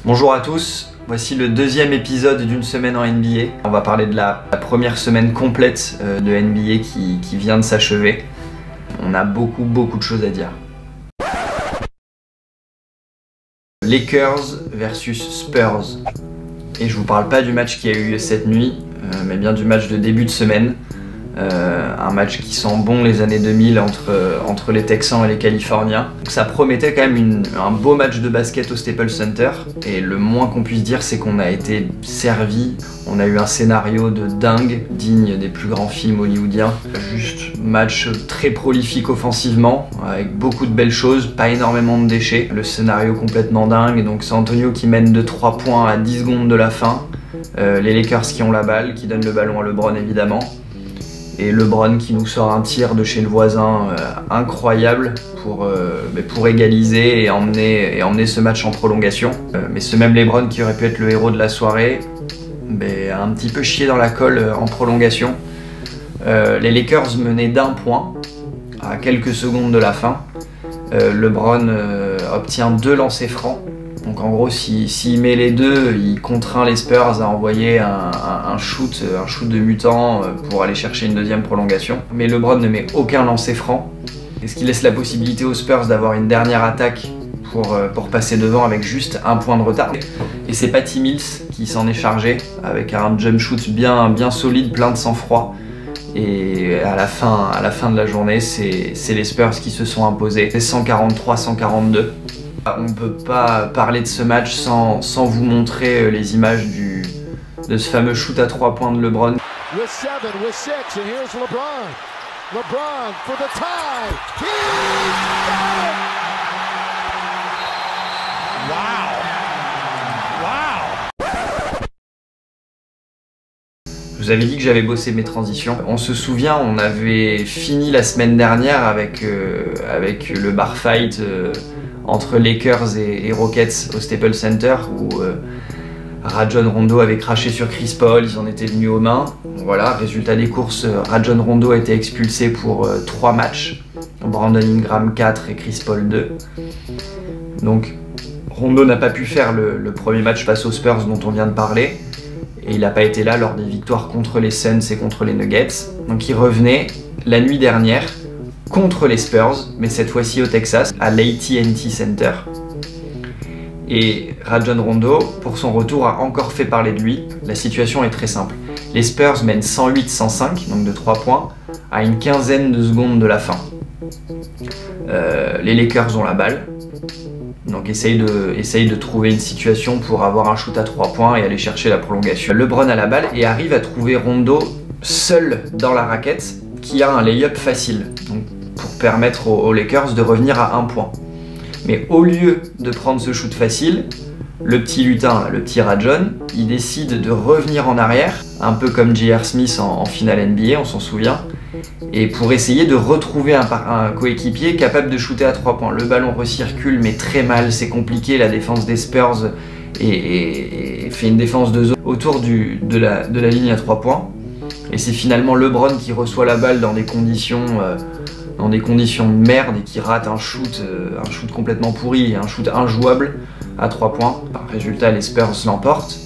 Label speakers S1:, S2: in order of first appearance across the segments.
S1: Bonjour à tous, voici le deuxième épisode d'une semaine en NBA. On va parler de la première semaine complète de NBA qui vient de s'achever. On a beaucoup de choses à dire. Lakers versus Spurs. Et je vous parle pas du match qui a eu lieu cette nuit, mais bien du match de début de semaine. Un match qui sent bon les années 2000 entre les Texans et les Californiens. Donc ça promettait quand même un beau match de basket au Staples Center, et le moins qu'on puisse dire c'est qu'on a été servi. On a eu un scénario de dingue, digne des plus grands films hollywoodiens. Juste match très prolifique offensivement, avec beaucoup de belles choses, pas énormément de déchets. Le scénario complètement dingue, donc c'est Antonio qui mène de 3 points à 10 secondes de la fin. Les Lakers qui ont la balle, qui donnent le ballon à LeBron évidemment. Et LeBron qui nous sort un tir de chez le voisin incroyable pour égaliser et emmener ce match en prolongation. Mais ce même LeBron qui aurait pu être le héros de la soirée a un petit peu chié dans la colle en prolongation. Les Lakers menaient d'1 point à quelques secondes de la fin. LeBron obtient 2 lancers francs. Donc en gros, s'il met les deux, il contraint les Spurs à envoyer un shoot de mutant pour aller chercher une deuxième prolongation. Mais LeBron ne met aucun lancer franc, ce qui laisse la possibilité aux Spurs d'avoir une dernière attaque pour passer devant avec juste 1 point de retard. Et c'est Patty Mills qui s'en est chargé avec un jump shoot bien solide, plein de sang-froid. Et à la fin de la journée, c'est les Spurs qui se sont imposés. C'est 143-142. On ne peut pas parler de ce match sans vous montrer les images de ce fameux shoot à 3 points de LeBron.
S2: With 7, with 6, and here's LeBron. LeBron for the tie. He's got it! Wow!
S1: Je vous avais dit que j'avais bossé mes transitions. On se souvient, on avait fini la semaine dernière avec le bar fight entre Lakers et Rockets au Staples Center où Rajon Rondo avait craché sur Chris Paul, ils en étaient venus aux mains. Voilà, résultat des courses, Rajon Rondo a été expulsé pour 3 matchs, Brandon Ingram 4 et Chris Paul 2. Donc Rondo n'a pas pu faire le premier match face aux Spurs dont on vient de parler, et il n'a pas été là lors des victoires contre les Suns et contre les Nuggets. Donc il revenait la nuit dernière contre les Spurs, mais cette fois-ci au Texas, à l'AT&T Center. Et Rajon Rondo, pour son retour, a encore fait parler de lui. La situation est très simple. Les Spurs mènent 108-105, donc de 3 points, à une quinzaine de secondes de la fin. Les Lakers ont la balle, donc essayent de trouver une situation pour avoir un shoot à 3 points et aller chercher la prolongation. LeBron a la balle et arrive à trouver Rondo seul dans la raquette, qui a un lay-up facile, donc pour permettre aux Lakers de revenir à 1 point. Mais au lieu de prendre ce shoot facile, le petit lutin, le petit Rajon, il décide de revenir en arrière, un peu comme J.R. Smith en finale NBA, on s'en souvient, et pour essayer de retrouver un coéquipier capable de shooter à 3 points. Le ballon recircule mais très mal, c'est compliqué, la défense des Spurs et fait une défense de zone autour de la ligne à 3 points. Et c'est finalement LeBron qui reçoit la balle dans des conditions de merde et qui rate un shoot complètement pourri et un shoot injouable à 3 points. Résultat, les Spurs l'emportent.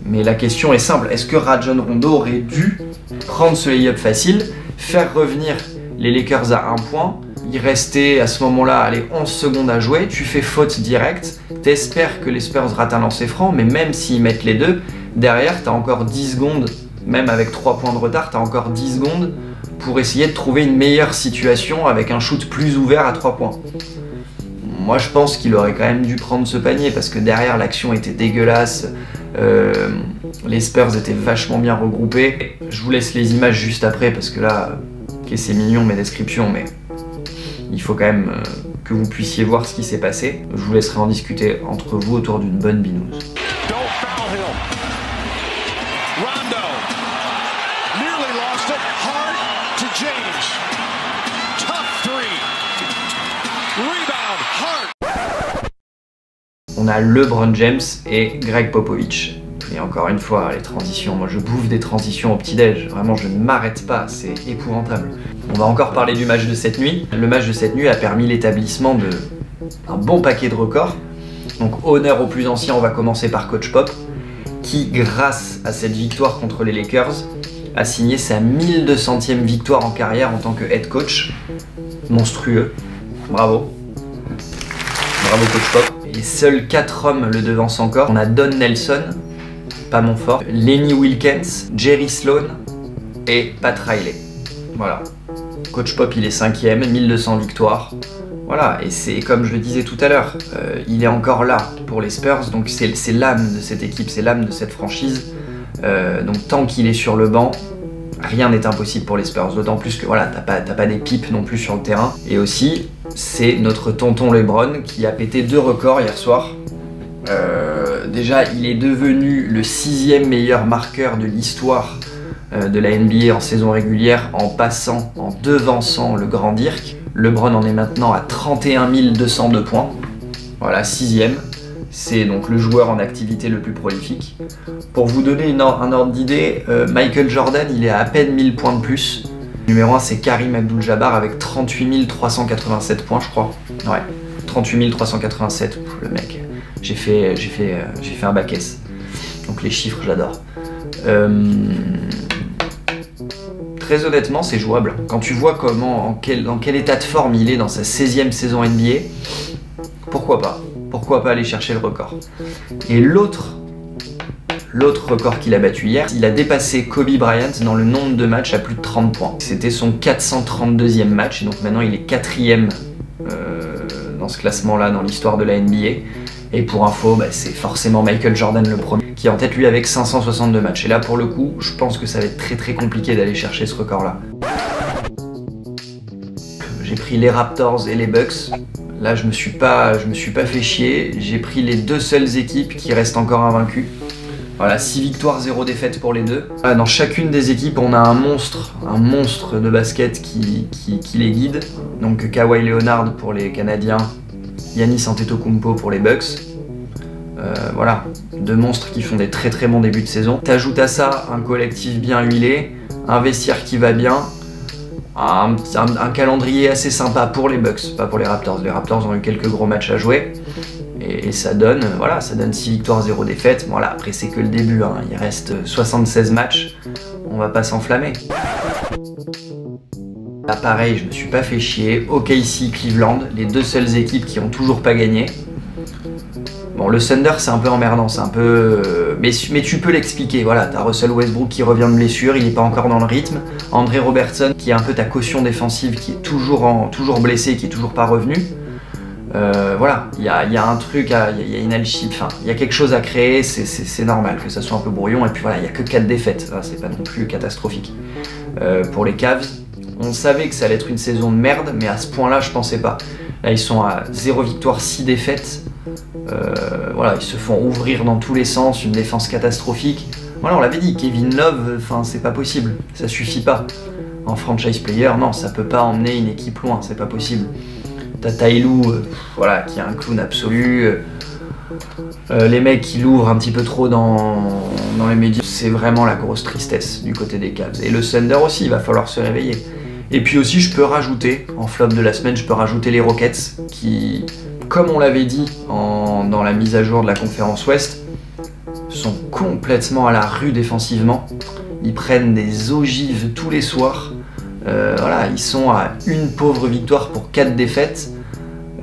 S1: Mais la question est simple, est-ce que Rajon Rondo aurait dû prendre ce lay-up facile, faire revenir les Lakers à 1 point, il restait à ce moment-là 11 secondes à jouer, tu fais faute directe, t'espères que les Spurs ratent un lancer franc, mais même s'ils mettent les deux, derrière t'as encore 10 secondes, même avec 3 points de retard, t'as encore 10 secondes pour essayer de trouver une meilleure situation avec un shoot plus ouvert à 3 points. Moi je pense qu'il aurait quand même dû prendre ce panier parce que derrière l'action était dégueulasse, les Spurs étaient vachement bien regroupés. Je vous laisse les images juste après parce que là, ok, c'est mignon mes descriptions, mais il faut quand même que vous puissiez voir ce qui s'est passé. Je vous laisserai en discuter entre vous autour d'une bonne binouse. On a LeBron James et Greg Popovich. Et encore une fois, les transitions, moi je bouffe des transitions au petit-déj, vraiment je ne m'arrête pas, c'est épouvantable. On va encore parler du match de cette nuit. Le match de cette nuit a permis l'établissement d'un bon paquet de records. Donc honneur aux plus anciens, on va commencer par Coach Pop, qui grâce à cette victoire contre les Lakers, a signé sa 1200e victoire en carrière en tant que head coach. Monstrueux. Bravo. Bravo Coach Pop. Et seuls 4 hommes le devancent encore. On a Don Nelson, pas Montfort, Lenny Wilkens, Jerry Sloan et Pat Riley. Voilà. Coach Pop, il est 5e, 1200 victoires. Voilà, et c'est comme je le disais tout à l'heure, il est encore là pour les Spurs, donc c'est l'âme de cette équipe, c'est l'âme de cette franchise. Donc tant qu'il est sur le banc, rien n'est impossible pour les Spurs, d'autant plus que voilà, t'as pas des pipes non plus sur le terrain. Et aussi, c'est notre tonton LeBron qui a pété 2 records hier soir. Déjà, il est devenu le 6e meilleur marqueur de l'histoire de la NBA en saison régulière en devançant le grand Dirk. LeBron en est maintenant à 31 202 points. Voilà, 6e. C'est donc le joueur en activité le plus prolifique. Pour vous donner un ordre d'idée, Michael Jordan, il est à peine 1000 points de plus. Numéro 1, c'est Karim Abdul-Jabbar avec 38 387 points, je crois. Ouais, 38 387. Le mec, j'ai fait un bac S. Donc les chiffres, j'adore. Très honnêtement, c'est jouable. Quand tu vois dans quel état de forme il est dans sa 16e saison NBA, pourquoi pas? Pourquoi pas aller chercher le record? Et l'autre record qu'il a battu hier, il a dépassé Kobe Bryant dans le nombre de matchs à plus de 30 points. C'était son 432e match, et donc maintenant il est 4e dans ce classement-là, dans l'histoire de la NBA. Et pour info, c'est forcément Michael Jordan le premier, qui est en tête lui avec 562 matchs. Et là pour le coup, je pense que ça va être très très compliqué d'aller chercher ce record-là. J'ai pris les Raptors et les Bucks. Là je me suis pas fait chier. J'ai pris les 2 seules équipes qui restent encore invaincues. Voilà, 6 victoires, 0 défaites pour les 2. Dans chacune des équipes, on a un monstre de basket qui les guide. Donc Kawhi Leonard pour les Canadiens, Giannis Antetokounmpo pour les Bucks. Voilà, 2 monstres qui font des très très bons débuts de saison. T'ajoutes à ça un collectif bien huilé, un vestiaire qui va bien, un calendrier assez sympa pour les Bucks, pas pour les Raptors. Les Raptors ont eu quelques gros matchs à jouer. Et ça donne 6 victoires, 0 défaites. Voilà, après c'est que le début, hein. Il reste 76 matchs, on va pas s'enflammer. Là pareil, je me suis pas fait chier. OKC, Cleveland, les 2 seules équipes qui ont toujours pas gagné. Bon, le Thunder c'est un peu emmerdant, c'est un peu... Mais tu peux l'expliquer, voilà, t'as Russell Westbrook qui revient de blessure, il n'est pas encore dans le rythme. André Robertson qui est un peu ta caution défensive, qui est toujours blessé, qui est toujours pas revenu. Voilà, il y a un truc, il y a une alchimie, enfin, il y a quelque chose à créer, c'est normal que ça soit un peu brouillon, et puis voilà, il n'y a que 4 défaites, c'est pas non plus catastrophique. Pour les Cavs, on savait que ça allait être une saison de merde, mais à ce point-là, je pensais pas. Là, ils sont à 0 victoire, 6 défaites. Voilà, ils se font ouvrir dans tous les sens, une défense catastrophique. Voilà, on l'avait dit, Kevin Love, c'est pas possible, ça suffit pas. En franchise player, non, ça peut pas emmener une équipe loin, c'est pas possible. T'as Ty Lue, voilà, qui est un clown absolu. Les mecs qui l'ouvrent un petit peu trop dans les médias, c'est vraiment la grosse tristesse du côté des Cavs. Et le Thunder aussi, il va falloir se réveiller. Et puis aussi, je peux rajouter, en flop de la semaine, je peux rajouter les Rockets, qui, comme on l'avait dit dans la mise à jour de la conférence Ouest, sont complètement à la rue défensivement. Ils prennent des ogives tous les soirs. Voilà, ils sont à une pauvre victoire pour 4 défaites,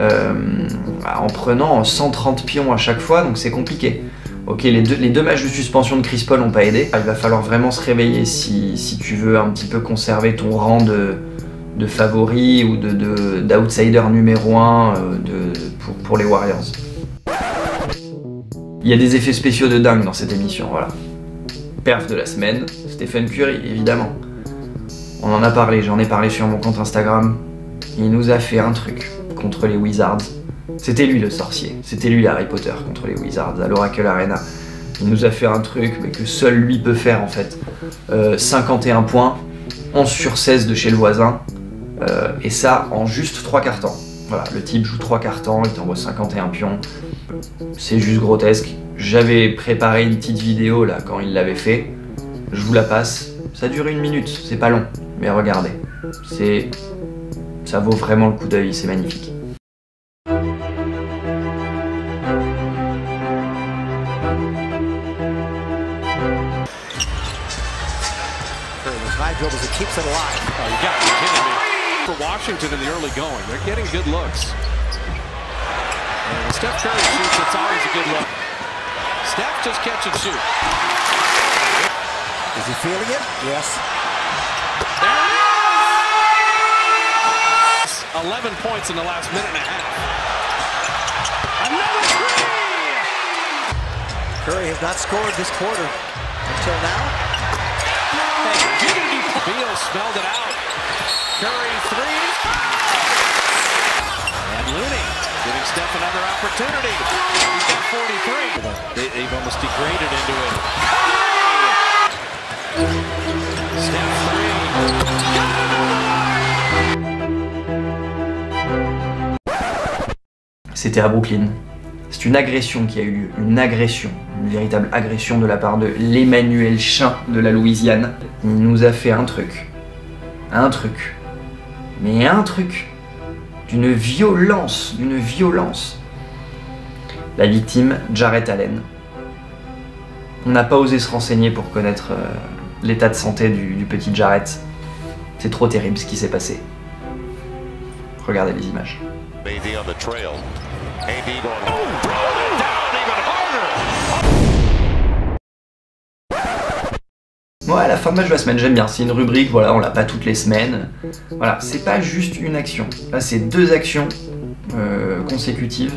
S1: en prenant 130 pions à chaque fois, donc c'est compliqué. Ok, les deux matchs de suspension de Chris Paul n'ont pas aidé. Il va falloir vraiment se réveiller si tu veux un petit peu conserver ton rang de favori ou d'outsider numéro 1 pour les Warriors. Il y a des effets spéciaux de dingue dans cette émission, voilà. Perf de la semaine, Stephen Curry, évidemment. On en a parlé, j'en ai parlé sur mon compte Instagram. Il nous a fait un truc contre les Wizards. C'était lui le sorcier, c'était lui Harry Potter contre les Wizards à l'Oracle Arena. Il nous a fait un truc mais que seul lui peut faire en fait. 51 points, 11 sur 16 de chez le voisin, et ça en juste 3 quarts temps. Voilà, le type joue 3 quarts temps, il t'envoie 51 pions. C'est juste grotesque. J'avais préparé une petite vidéo là quand il l'avait fait. Je vous la passe. Ça dure 1 minute, c'est pas long. Mais regardez, ça vaut vraiment le coup d'œil, c'est magnifique.
S2: High dribbles, it keeps it alive.
S3: Oh, you got to be kidding me. For Washington in the early going, they're getting good looks. And when Steph Curry shoots, it's always a good look. Steph just catch and shoot.
S2: Is he feeling it? Yes.
S3: There it is! 11 points in the last minute and a half. Another three!
S2: Curry has not scored this quarter until now.
S3: Beal smelled it out. Curry three. And Looney giving Steph another opportunity. He's got 43. They've almost degraded into it. Steph three.
S1: C'était à Brooklyn. C'est une agression qui a eu lieu, une véritable agression de la part de l'Emmanuel Chin de la Louisiane. Il nous a fait un truc, mais un truc, d'une violence. La victime, Jarrett Allen. On n'a pas osé se renseigner pour connaître l'état de santé du petit Jarrett. C'est trop terrible ce qui s'est passé. Regardez les images. Ouais, la fin de match de la semaine, j'aime bien. C'est une rubrique, voilà, on l'a pas toutes les semaines. Voilà, c'est pas juste une action. Là, c'est deux actions consécutives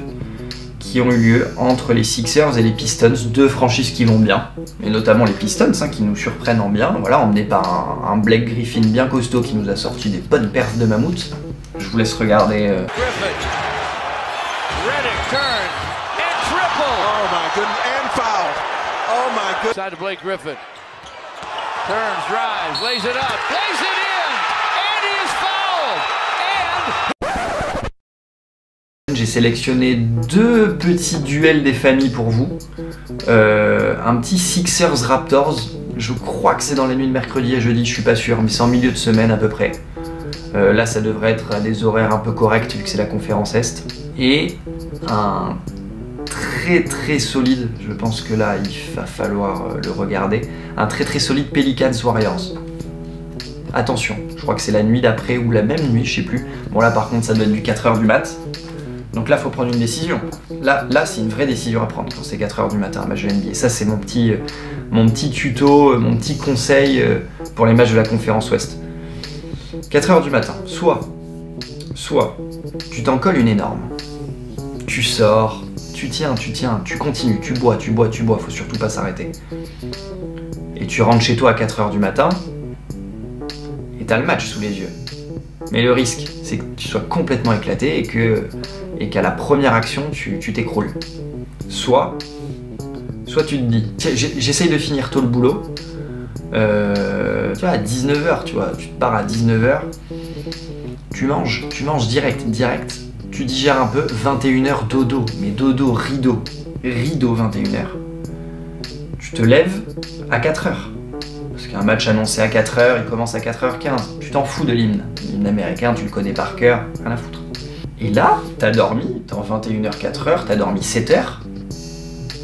S1: qui ont eu lieu entre les Sixers et les Pistons, deux franchises qui vont bien, et notamment les Pistons qui nous surprennent en bien, voilà, emmenés par un Blake Griffin bien costaud qui nous a sorti des bonnes perfs de mammouth. Je vous laisse regarder.
S3: Turn and triple.
S2: Oh my goodness, and foul. Oh my goodness.
S3: Side to Blake Griffin. Turns, drives, lays it up, lays it in, and he is fouled.
S1: J'ai sélectionné deux petits duels des familles pour vous. Un petit Sixers Raptors. Je crois que c'est dans la nuit de mercredi à jeudi, je suis pas sûr, mais c'est en milieu de semaine à peu près. Là, ça devrait être à des horaires un peu corrects vu que c'est la conférence Est. Et un très solide, je pense que là il va falloir le regarder, un très solide Pelicans Warriors. Attention, je crois que c'est la nuit d'après ou la même nuit, je sais plus. Bon là par contre ça doit être du 4h du mat. Donc là faut prendre une décision. Là c'est une vraie décision à prendre quand c'est 4h du matin un match de NBA. Ça c'est mon petit tuto, mon petit conseil pour les matchs de la conférence Ouest. 4h du matin, soit tu t'en colles une énorme. Tu sors, tu tiens, tu continues, tu bois, faut surtout pas s'arrêter. Et tu rentres chez toi à 4h du matin, et t'as le match sous les yeux. Mais le risque, c'est que tu sois complètement éclaté et qu'à la première action, tu t'écroules. Soit tu te dis, j'essaye de finir tôt le boulot, tu vois, à 19h, tu vois, tu te pars à 19h, tu manges direct. Tu digères un peu, 21h dodo, mais dodo, rideau 21h. Tu te lèves à 4h. Parce qu'un match annoncé à 4h, il commence à 4h15. Tu t'en fous de l'hymne. L'hymne américain, tu le connais par cœur, rien à foutre. Et là, t'as dormi, t'es en 21h, 4h, t'as dormi 7h.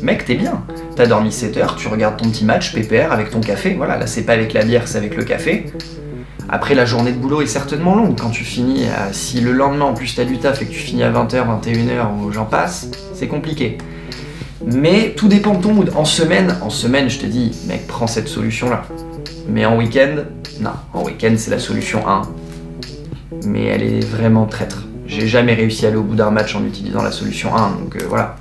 S1: Mec, t'es bien. T'as dormi 7h, tu regardes ton petit match, pépère, avec ton café. Voilà, là c'est pas avec la bière, c'est avec le café. Après, la journée de boulot est certainement longue. Quand tu finis, si le lendemain en plus t'as du taf et que tu finis à 20h, 21h ou j'en passe, c'est compliqué. Mais tout dépend de ton mood. En semaine, je te dis, mec, prends cette solution-là. Mais en week-end, non. En week-end, c'est la solution 1. Mais elle est vraiment traître. J'ai jamais réussi à aller au bout d'un match en utilisant la solution 1, donc voilà.